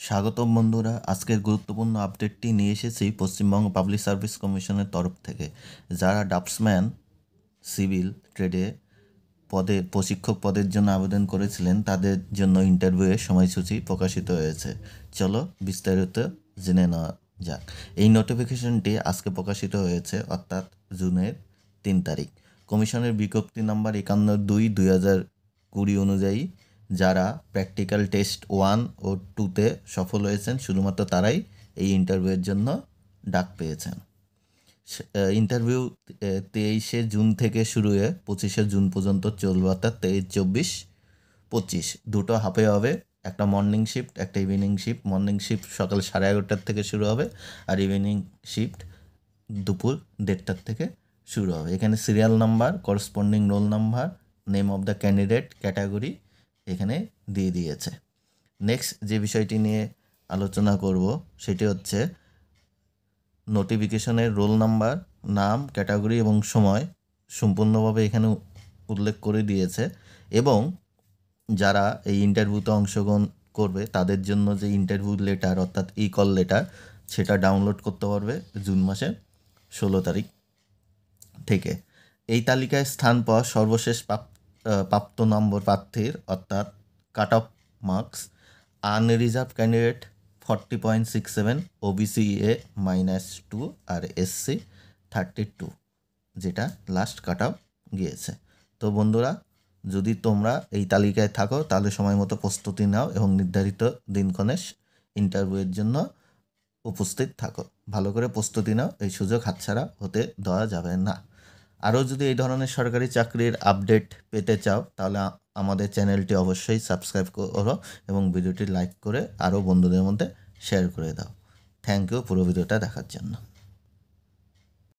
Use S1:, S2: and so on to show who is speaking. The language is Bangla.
S1: স্বাগতম বন্ধুরা, আজকের গুরুত্বপূর্ণ আপডেটটি নিয়ে এসেছি পশ্চিমবঙ্গ পাবলিক সার্ভিস কমিশনের তরফ থেকে। যারা ড্রাফটসম্যান সিভিল ট্রেডে প্রশিক্ষক পদের জন্য আবেদন করেছিলেন তাদের জন্য ইন্টারভিউয়ের সময়সূচি প্রকাশিত হয়েছে। চলো বিস্তারিত জেনে নেওয়া যাক। এই নোটিফিকেশনটি আজকে প্রকাশিত হয়েছে, অর্থাৎ জুনের 3 তারিখ। কমিশনের বিজ্ঞপ্তি নাম্বার 51/2/2020 অনুযায়ী যারা প্র্যাকটিক্যাল টেস্ট 1 ও 2-তে সফল হয়েছেন শুধুমাত্র তারাই এই ইন্টারভিউয়ের জন্য ডাক পেয়েছেন। ইন্টারভিউ 23শে জুন থেকে শুরু হয়ে 25শে জুন পর্যন্ত চলবে, অর্থাৎ 23-24-25 দুটো হাফে হবে। একটা মর্নিং শিফট, একটা ইভিনিং শিফট। মর্নিং শিফট সকাল 11:30 থেকে শুরু হবে, আর ইভিনিং শিফট দুপুর 1:30 থেকে শুরু হবে। এখানে serial number, corresponding roll number, name of the candidate, category এখানে দিয়ে দিয়েছে। নেক্সট যে বিষয়টি নিয়ে আলোচনা করব সেটি হচ্ছে নোটিফিকেশনের রোল নাম্বার, নাম, ক্যাটাগরি এবং সময় সম্পূর্ণভাবে এখানে উল্লেখ করে দিয়েছে। এবং যারা এই ইন্টারভিউতে অংশগ্রহণ করবে তাদের জন্য যে ইন্টারভিউ লেটার অর্থাৎ কল লেটার সেটা ডাউনলোড করতে পারবে জুন মাসের 16 তারিখ থেকে। এই তালিকায় স্থান পাওয়া সর্বশেষ প্রাপ্ত নম্বর প্রার্থীর অর্থাৎ cut off marks: unreserved candidate 40.67, OBC A-2 আর এসসি 32, যেটা লাস্ট কাট অফ গিয়েছে। তো বন্ধুরা, যদি তোমরা এই তালিকায় থাকো তাহলে সময় মতো প্রস্তুতি নাও এবং নির্ধারিত দিনক্ষণে ইন্টারভিউয়ের জন্য উপস্থিত থাকো। ভালো করে প্রস্তুতি নাও, এই সুযোগ হাতছাড়া হতে দেওয়া যাবে না। আরও যদি এই ধরনের সরকারি চাকরির আপডেট পেতে চাও তাহলে আমাদের চ্যানেলটি অবশ্যই সাবস্ক্রাইব করো এবং ভিডিওটি লাইক করে আরও বন্ধুদের মধ্যে শেয়ার করে দাও। থ্যাংক ইউ পুরো ভিডিওটা দেখার জন্য।